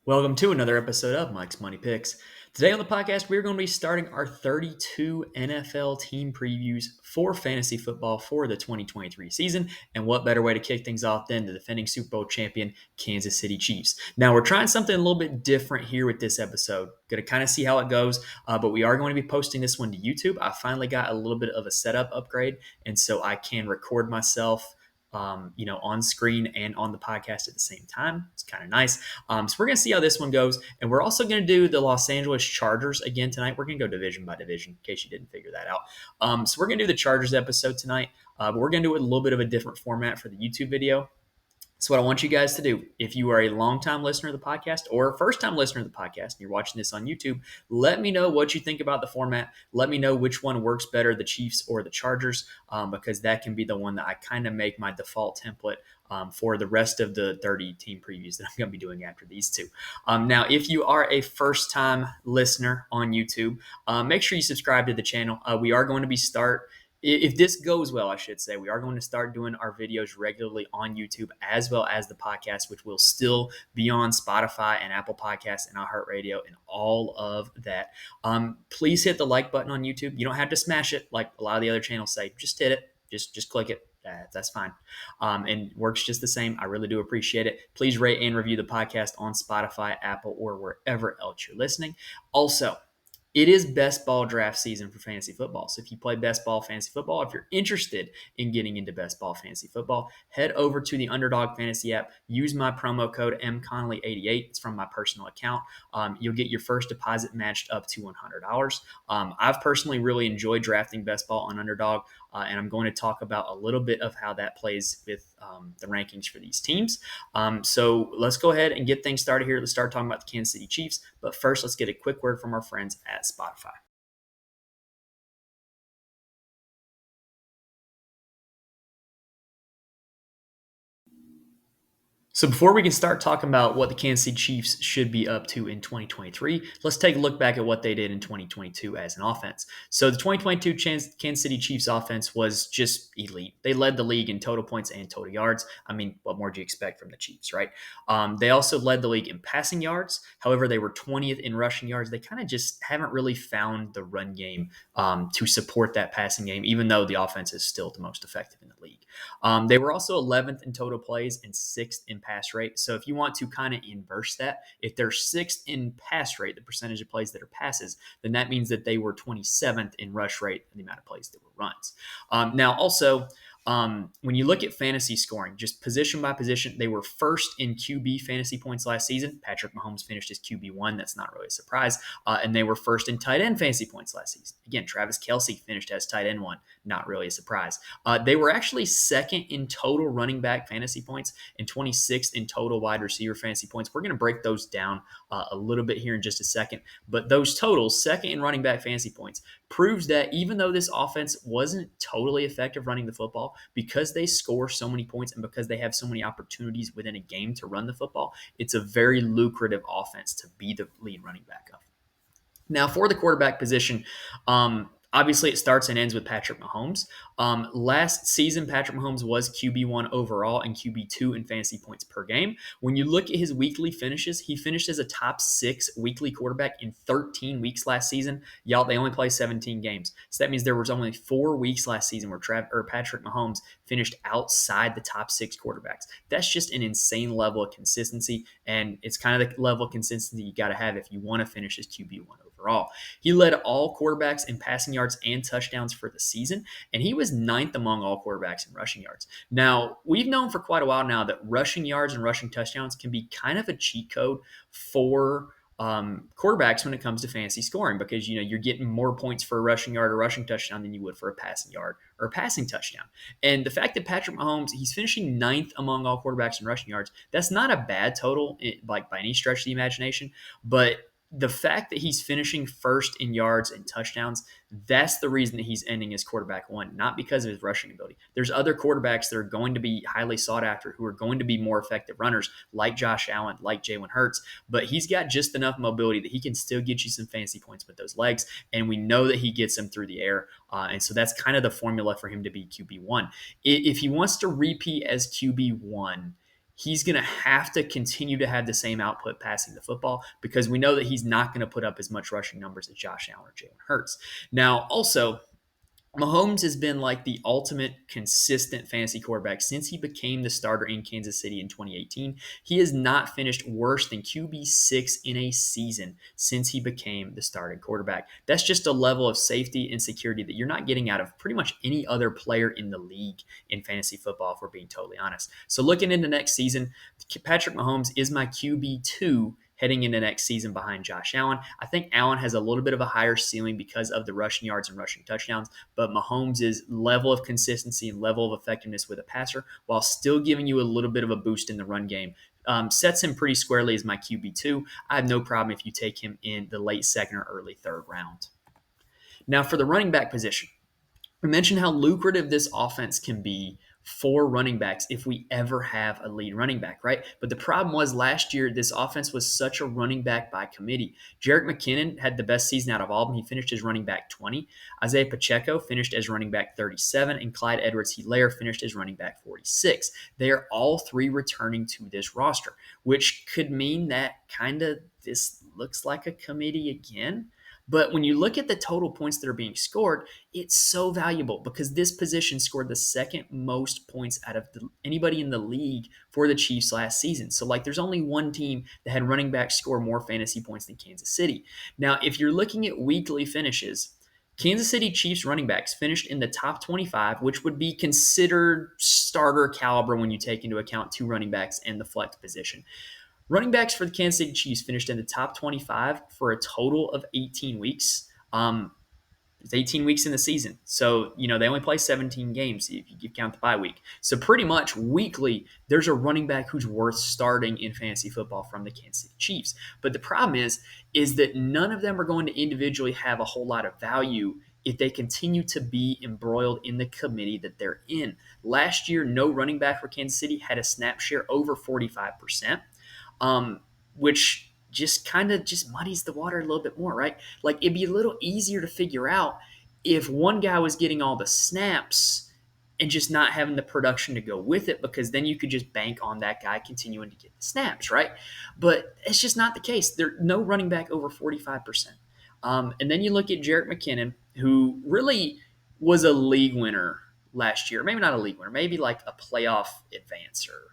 Welcome to another episode of Mike's Money Picks. Today on the podcast, we're going to be starting our 32 NFL team previews for fantasy football for the 2023 season. And what better way to kick things off than the defending Super Bowl champion Kansas City Chiefs. Now, we're trying something a little bit different here with this episode. Going to kind of see how it goes, but we are going to be posting this one to YouTube. I finally got a little bit of a setup upgrade, and so I can record myself on screen and on the podcast at the same time. It's kind of nice. So we're going to see how this one goes. And we're also going to do the Los Angeles Chargers again tonight. We're going to go division by division in case you didn't figure that out. So we're going to do the Chargers episode tonight, but we're going to do it a little bit of a different format for the YouTube video. So what I want you guys to do, if you are a longtime listener of the podcast or a first-time listener of the podcast and you're watching this on YouTube, let me know what you think about the format. Let me know which one works better, the Chiefs or the Chargers, because that can be the one that I kind of make my default template for the rest of the 30 team previews that I'm going to be doing after these two. Now, if you are a first-time listener on YouTube, make sure you subscribe to the channel. We are going to be if this goes well, I should say, we are going to start doing our videos regularly on YouTube as well as the podcast, which will still be on Spotify and Apple Podcasts and iHeartRadio and all of that. Please hit the like button on YouTube. You don't have to smash it like a lot of the other channels say. Just hit it. Just click it. That's fine. And works just the same. I really do appreciate it. Please rate and review the podcast on Spotify, Apple, or wherever else you're listening. Also, it is best ball draft season for fantasy football. So if you play best ball fantasy football, if you're interested in getting into best ball fantasy football, head over to the Underdog Fantasy app. Use my promo code MConnelly88. It's from my personal account. You'll get your first deposit matched up to $100. I've personally really enjoyed drafting best ball on Underdog, and I'm going to talk about a little bit of how that plays with the rankings for these teams. So let's go ahead and get things started here. Let's start talking about the Kansas City Chiefs. But first, let's get a quick word from our friends at Spotify. So before we can start talking about what the Kansas City Chiefs should be up to in 2023, let's take a look back at what they did in 2022 as an offense. So the 2022 Kansas City Chiefs offense was just elite. They led the league in total points and total yards. I mean, what more do you expect from the Chiefs, right? They also led the league in passing yards. However, they were 20th in rushing yards. They kind of just haven't really found the run game to support that passing game, even though the offense is still the most effective in the league. They were also 11th in total plays and 6th in pass rate. So if you want to kind of inverse that, if they're 6th in pass rate, the percentage of plays that are passes, then that means that they were 27th in rush rate and the amount of plays that were runs. Now, also, when you look at fantasy scoring, just position by position, they were first in QB fantasy points last season. Patrick Mahomes finished as QB1. That's not really a surprise. And they were first in tight end fantasy points last season. Again, Travis Kelce finished as tight end 1. Not really a surprise. They were actually second in total running back fantasy points and 26th in total wide receiver fantasy points. We're going to break those down a little bit here in just a second. But those totals, second in running back fantasy points, proves that even though this offense wasn't totally effective running the football, because they score so many points and because they have so many opportunities within a game to run the football, it's a very lucrative offense to be the lead running back of. Now, for the quarterback position, obviously, it starts and ends with Patrick Mahomes. Last season, Patrick Mahomes was QB1 overall and QB2 in fantasy points per game. When you look at his weekly finishes, he finished as a top 6 weekly quarterback in 13 weeks last season. Y'all, they only play 17 games. So that means there was only 4 weeks last season where Patrick Mahomes finished outside the top 6 quarterbacks. That's just an insane level of consistency, and it's kind of the level of consistency you got to have if you want to finish as QB1 overall. He led all quarterbacks in passing yards and touchdowns for the season, and he was 9th among all quarterbacks in rushing yards. Now, we've known for quite a while now that rushing yards and rushing touchdowns can be kind of a cheat code for quarterbacks when it comes to fantasy scoring, because you're getting more points for a rushing yard or rushing touchdown than you would for a passing yard or a passing touchdown. And the fact that Patrick Mahomes, he's finishing 9th among all quarterbacks in rushing yards, that's not a bad total, like by any stretch of the imagination, but the fact that he's finishing first in yards and touchdowns, that's the reason that he's ending as quarterback 1, not because of his rushing ability. There's other quarterbacks that are going to be highly sought after who are going to be more effective runners, like Josh Allen, like Jalen Hurts, but he's got just enough mobility that he can still get you some fantasy points with those legs, and we know that he gets them through the air, and so that's kind of the formula for him to be QB1. If he wants to repeat as QB1, he's going to have to continue to have the same output passing the football because we know that he's not going to put up as much rushing numbers as Josh Allen or Jalen Hurts. Now, also, Mahomes has been like the ultimate consistent fantasy quarterback since he became the starter in Kansas City in 2018. He has not finished worse than QB6 in a season since he became the starting quarterback. That's just a level of safety and security that you're not getting out of pretty much any other player in the league in fantasy football, if we're being totally honest. So looking into next season, Patrick Mahomes is my QB2 heading into next season behind Josh Allen. I think Allen has a little bit of a higher ceiling because of the rushing yards and rushing touchdowns, but Mahomes' level of consistency and level of effectiveness with a passer, while still giving you a little bit of a boost in the run game, sets him pretty squarely as my QB2. I have no problem if you take him in the late second or early third round. Now, for the running back position, we mentioned how lucrative this offense can be for running backs if we ever have a lead running back, right? But the problem was last year, this offense was such a running back by committee. Jerick McKinnon had the best season out of all of them. He finished as running back 20. Isaiah Pacheco finished as running back 37, and Clyde Edwards-Helaire finished as running back 46. They are all three returning to this roster, which could mean that kind of this looks like a committee again. But when you look at the total points that are being scored, it's so valuable because this position scored the second most points out of anybody in the league for the Chiefs last season. So, there's only one team that had running backs score more fantasy points than Kansas City. Now, if you're looking at weekly finishes, Kansas City Chiefs running backs finished in the top 25, which would be considered starter caliber when you take into account two running backs and the flex position. Running backs for the Kansas City Chiefs finished in the top 25 for a total of 18 weeks. It's 18 weeks in the season. So, they only play 17 games if you count the bye week. So pretty much weekly, there's a running back who's worth starting in fantasy football from the Kansas City Chiefs. But the problem is that none of them are going to individually have a whole lot of value if they continue to be embroiled in the committee that they're in. Last year, no running back for Kansas City had a snap share over 45%. Which just kind of just muddies the water a little bit more, right? It'd be a little easier to figure out if one guy was getting all the snaps and just not having the production to go with it, because then you could just bank on that guy continuing to get the snaps, right? But it's just not the case. There's no running back over 45%. And then you look at Jerick McKinnon, who really was a league winner last year. Maybe not a league winner, maybe like a playoff advancer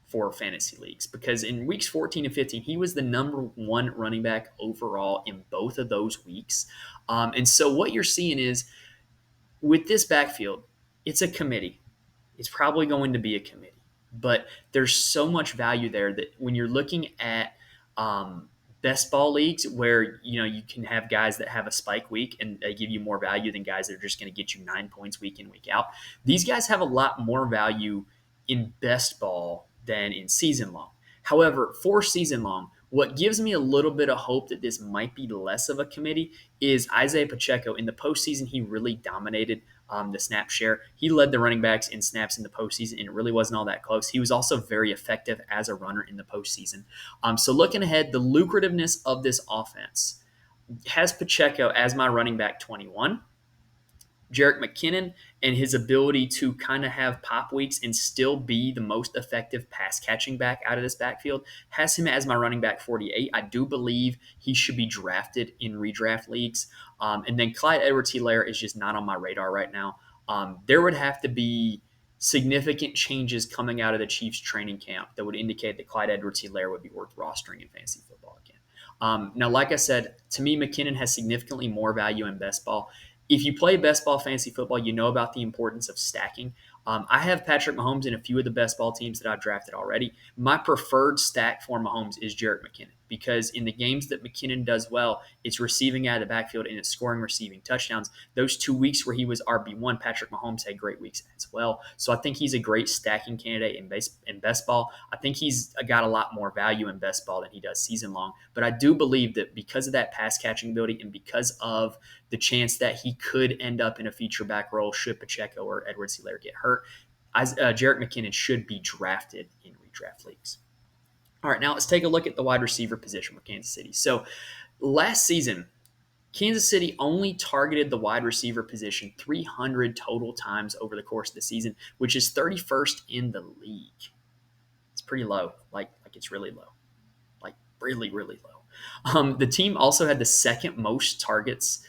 for fantasy leagues, because in weeks 14 and 15, he was the number one running back overall in both of those weeks. And so what you're seeing is with this backfield, it's a committee. It's probably going to be a committee, but there's so much value there that when you're looking at best ball leagues where you can have guys that have a spike week and they give you more value than guys that are just going to get you 9 points week in, week out. These guys have a lot more value in best ball than in season long. However, for season long, what gives me a little bit of hope that this might be less of a committee is Isaiah Pacheco. In the postseason, he really dominated the snap share. He led the running backs in snaps in the postseason, and it really wasn't all that close. He was also very effective as a runner in the postseason. So looking ahead, the lucrativeness of this offense has Pacheco as my running back 21. Jerick McKinnon and his ability to kind of have pop weeks and still be the most effective pass catching back out of this backfield has him as my running back 48. I do believe he should be drafted in redraft leagues. And then Clyde Edwards-Helaire is just not on my radar right now. There would have to be significant changes coming out of the Chiefs training camp that would indicate that Clyde Edwards-Helaire would be worth rostering in fantasy football again. Now, like I said, to me, McKinnon has significantly more value in best ball. If you play best ball fantasy football, you know about the importance of stacking. I have Patrick Mahomes in a few of the best ball teams that I've drafted already. My preferred stack for Mahomes is Jerick McKinnon, because in the games that McKinnon does well, it's receiving out of the backfield and it's scoring receiving touchdowns. Those 2 weeks where he was RB1, Patrick Mahomes had great weeks as well. So I think he's a great stacking candidate in best ball. I think he's got a lot more value in best ball than he does season long. But I do believe that because of that pass catching ability and because of the chance that he could end up in a feature back role should Pacheco or Edwards-Helaire get hurt, Jerick McKinnon should be drafted in redraft leagues. All right, now let's take a look at the wide receiver position for Kansas City. So last season, Kansas City only targeted the wide receiver position 300 total times over the course of the season, which is 31st in the league. It's It's pretty low, like it's really low, like really, really low. The team also had the second most targets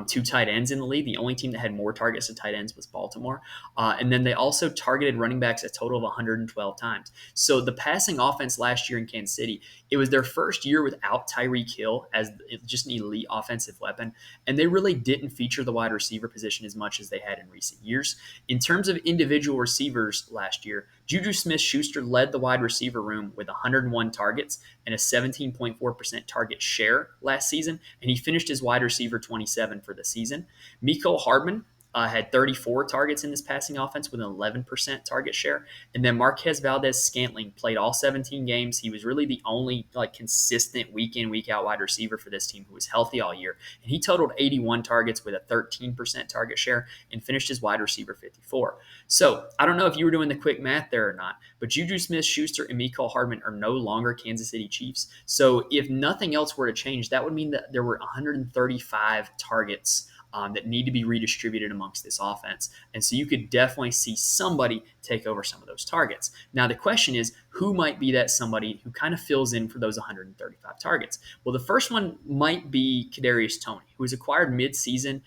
to tight ends in the league. The only team that had more targets to tight ends was Baltimore. And then they also targeted running backs a total of 112 times. So the passing offense last year in Kansas City, it was their first year without Tyreek Hill as just an elite offensive weapon. And they really didn't feature the wide receiver position as much as they had in recent years. In terms of individual receivers last year, Juju Smith-Schuster led the wide receiver room with 101 targets and a 17.4% target share last season, and he finished as wide receiver 27 for the season. Mecole Hardman had 34 targets in this passing offense with an 11% target share. And then Marquez Valdez-Scantling played all 17 games. He was really the only consistent week in, week out wide receiver for this team who was healthy all year. And he totaled 81 targets with a 13% target share and finished as wide receiver 54. So I don't know if you were doing the quick math there or not, but Juju Smith-Schuster and Mecole Hardman are no longer Kansas City Chiefs. So if nothing else were to change, that would mean that there were 135 targets that need to be redistributed amongst this offense. And so you could definitely see somebody take over some of those targets. Now, the question is, who might be that somebody who kind of fills in for those 135 targets? Well, the first one might be Kedarius Toney, who was acquired midseason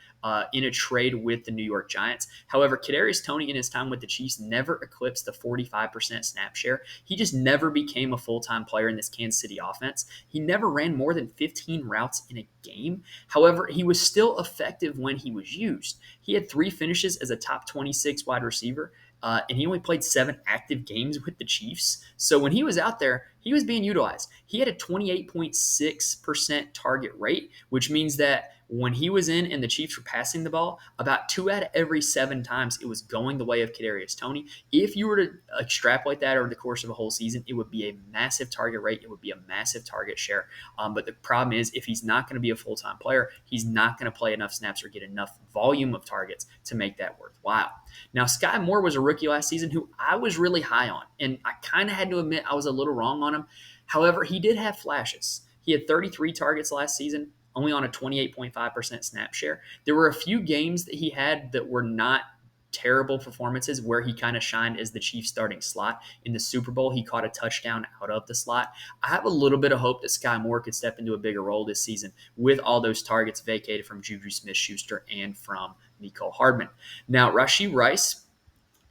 in a trade with the New York Giants. However, Kedarius Toney in his time with the Chiefs never eclipsed the 45% snap share. He just never became a full-time player in this Kansas City offense. He never ran more than 15 routes in a game. However, he was still effective when he was used. He had 3 finishes as a top 26 wide receiver, and he only played 7 active games with the Chiefs. So when he was out there, he was being utilized. He had a 28.6% target rate, which means that when he was in and the Chiefs were passing the ball, about 2 out of every 7 times it was going the way of Kedarius Toney. If you were to extrapolate that over the course of a whole season, it would be a massive target rate. It would be a massive target share. But the problem is, if he's not going to be a full-time player, he's not going to play enough snaps or get enough volume of targets to make that worthwhile. Now, Sky Moore was a rookie last season who I was really high on, and I kind of had to admit I was a little wrong on him. However, he did have flashes. He had 33 targets last season, only on a 28.5% snap share. There were a few games that he had that were not terrible performances where he kind of shined as the Chiefs starting slot. In the Super Bowl, he caught a touchdown out of the slot. I have a little bit of hope that Sky Moore could step into a bigger role this season with all those targets vacated from Juju Smith-Schuster and from Mecole Hardman. Now, Rashee Rice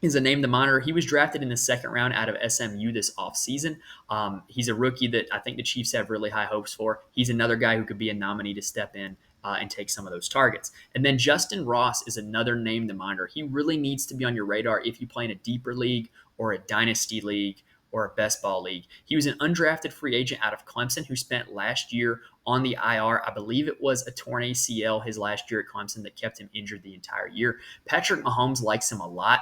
is a name to monitor. He was drafted in the second round out of SMU this offseason. He's a rookie that I think the Chiefs have really high hopes for. He's another guy who could be a nominee to step in and take some of those targets. And then Justin Ross is another name to monitor. He really needs to be on your radar if you play in a deeper league or a dynasty league or a best ball league. He was an undrafted free agent out of Clemson who spent last year on the IR. I believe it was a torn ACL his last year at Clemson that kept him injured the entire year. Patrick Mahomes likes him a lot.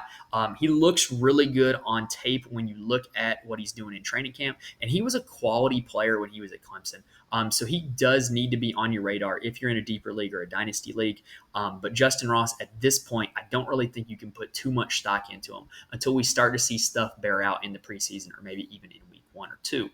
He looks really good on tape when you look at what he's doing in training camp, and he was a quality player when he was at Clemson. So he does need to be on your radar if you're in a deeper league or a dynasty league. But Justin Ross, at this point, I don't really think you can put too much stock into him until we start to see stuff bear out in the preseason or maybe even in week 1 or 2.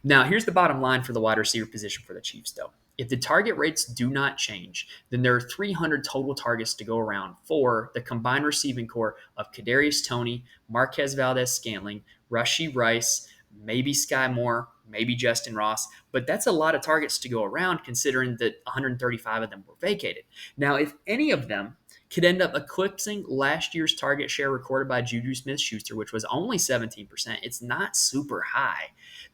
Now, here's the bottom line for the wide receiver position for the Chiefs, though. If the target rates do not change, then there are 300 total targets to go around for the combined receiving core of Kedarius Toney, Marquez Valdez-Scantling, Rashee Rice, maybe Sky Moore, maybe Justin Ross, but that's a lot of targets to go around considering that 135 of them were vacated. Now, if any of them could end up eclipsing last year's target share recorded by Juju Smith-Schuster, which was only 17%, it's not super high,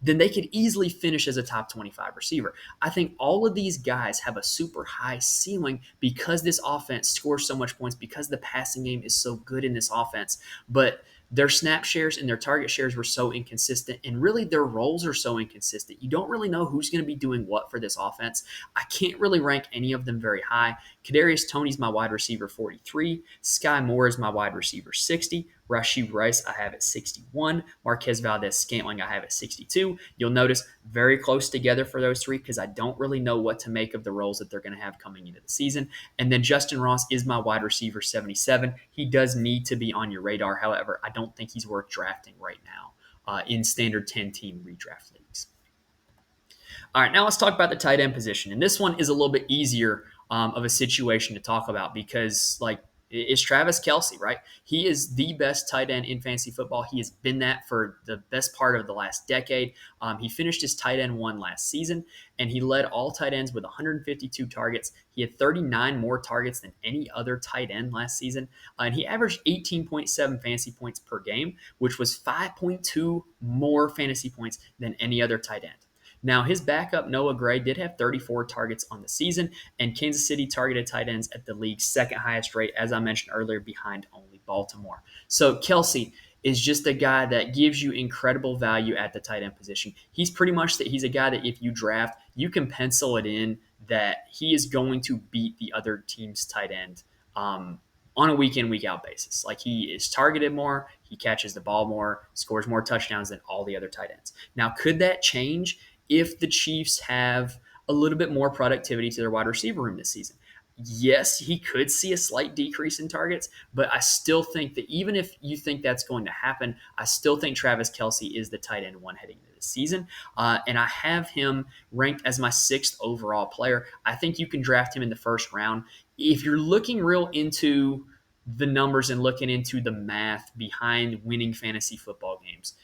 then they could easily finish as a top 25 receiver. I think all of these guys have a super high ceiling because this offense scores so much points, because the passing game is so good in this offense, but their snap shares and their target shares were so inconsistent, and really their roles are so inconsistent. You don't really know who's going to be doing what for this offense. I can't really rank any of them very high. Kedarius Toney's my wide receiver 43. Sky Moore is my wide receiver 60. Rashee Rice I have at 61. Marquez Valdez-Scantling I have at 62. You'll notice very close together for those three because I don't really know what to make of the roles that they're going to have coming into the season. And then Justin Ross is my wide receiver 77. He does need to be on your radar. However, I don't think he's worth drafting right now in standard 10-team redraft leagues. All right, now let's talk about the tight end position. And this one is a little bit easier of a situation to talk about because, is Travis Kelce, right? He is the best tight end in fantasy football. He has been that for the best part of the last decade. He finished his tight end one last season, and he led all tight ends with 152 targets. He had 39 more targets than any other tight end last season, and he averaged 18.7 fantasy points per game, which was 5.2 more fantasy points than any other tight end. Now, his backup, Noah Gray, did have 34 targets on the season, and Kansas City targeted tight ends at the league's second highest rate, as I mentioned earlier, behind only Baltimore. So Kelce is just a guy that gives you incredible value at the tight end position. He's pretty much that he's a guy that if you draft, you can pencil it in that he is going to beat the other team's tight end on a week in, week out basis. Like, he is targeted more, he catches the ball more, scores more touchdowns than all the other tight ends. Now, could that change if the Chiefs have a little bit more productivity to their wide receiver room this season? Yes, he could see a slight decrease in targets, but I still think that even if you think that's going to happen, I still think Travis Kelce is the tight end one heading into this season. And I have him ranked as my 6th overall player. I think you can draft him in the first round. If you're looking real into the numbers and looking into the math behind winning fantasy football games,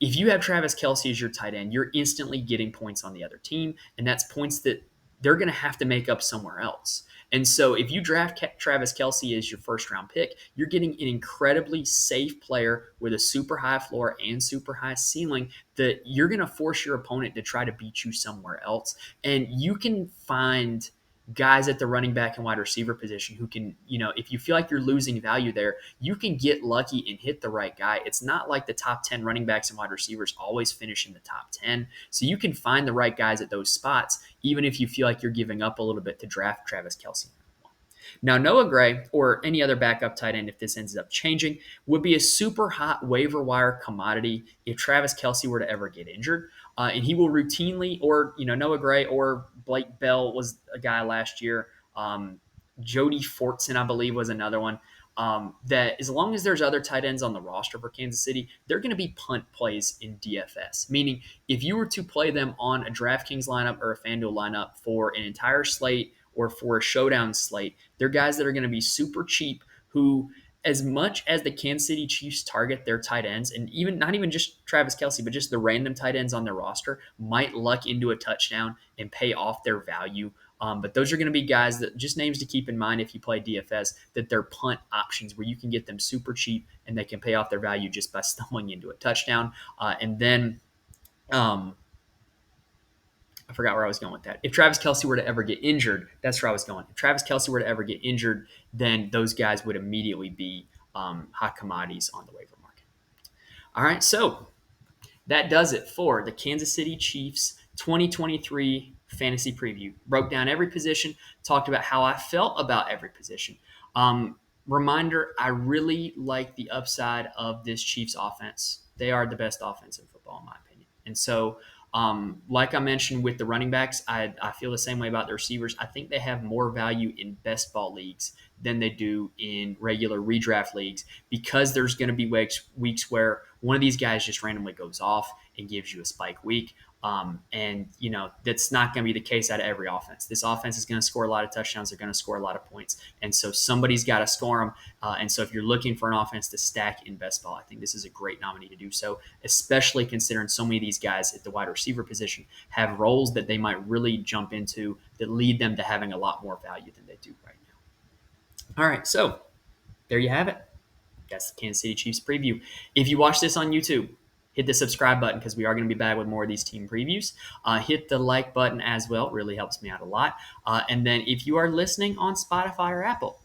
if you have Travis Kelce as your tight end, you're instantly getting points on the other team, and that's points that they're going to have to make up somewhere else. And so if you draft Travis Kelce as your first-round pick, you're getting an incredibly safe player with a super high floor and super high ceiling that you're going to force your opponent to try to beat you somewhere else. And you can find guys at the running back and wide receiver position who can, if you feel like you're losing value there, you can get lucky and hit the right guy. It's not like the top 10 running backs and wide receivers always finish in the top 10. So you can find the right guys at those spots, even if you feel like you're giving up a little bit to draft Travis Kelce. Now, Noah Gray, or any other backup tight end, if this ends up changing, would be a super hot waiver wire commodity if Travis Kelce were to ever get injured. And he will routinely, or, Noah Gray or Blake Bell was a guy last year. Jody Fortson, I believe, was another one. That as long as there's other tight ends on the roster for Kansas City, they're going to be punt plays in DFS. Meaning, if you were to play them on a DraftKings lineup or a FanDuel lineup for an entire slate or for a showdown slate, they're guys that are going to be super cheap who, as much as the Kansas City Chiefs target their tight ends, and even not even just Travis Kelce, but just the random tight ends on their roster, might luck into a touchdown and pay off their value. But those are going to be guys that, just names to keep in mind if you play DFS, that they're punt options where you can get them super cheap and they can pay off their value just by stumbling into a touchdown. And then I forgot where I was going with that. If Travis Kelce were to ever get injured, that's where I was going. If Travis Kelce were to ever get injured, then those guys would immediately be hot commodities on the waiver market. All right, so that does it for the Kansas City Chiefs 2023 fantasy preview. Broke down every position, talked about how I felt about every position. Reminder, I really like the upside of this Chiefs offense. They are the best offense in football, in my opinion. And so, like I mentioned with the running backs, I feel the same way about the receivers. I think they have more value in best ball leagues than they do in regular redraft leagues, because there's going to be weeks where one of these guys just randomly goes off and gives you a spike week. And that's not going to be the case out of every offense. This offense is going to score a lot of touchdowns. They're going to score a lot of points. And so somebody's got to score them. And so if you're looking for an offense to stack in best ball, I think this is a great nominee to do so, especially considering so many of these guys at the wide receiver position have roles that they might really jump into that lead them to having a lot more value than they do right now. All right, so there you have it. That's the Kansas City Chiefs preview. If you watch this on YouTube, hit the subscribe button because we are going to be back with more of these team previews. Hit the like button as well. It really helps me out a lot. And then if you are listening on Spotify or Apple,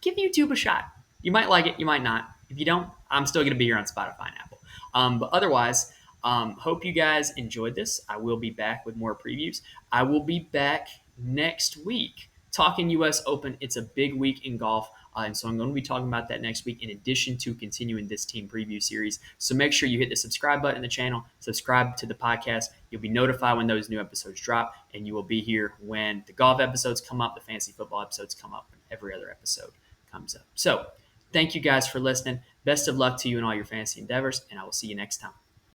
give YouTube a shot. You might like it. You might not. If you don't, I'm still going to be here on Spotify and Apple. But otherwise, hope you guys enjoyed this. I will be back with more previews. I will be back next week talking U.S. Open. It's a big week in golf. And so I'm going to be talking about that next week in addition to continuing this team preview series. So make sure you hit the subscribe button in the channel, subscribe to the podcast. You'll be notified when those new episodes drop, and you will be here when the golf episodes come up, the fantasy football episodes come up, and every other episode comes up. So thank you guys for listening. Best of luck to you in all your fantasy endeavors, and I will see you next time.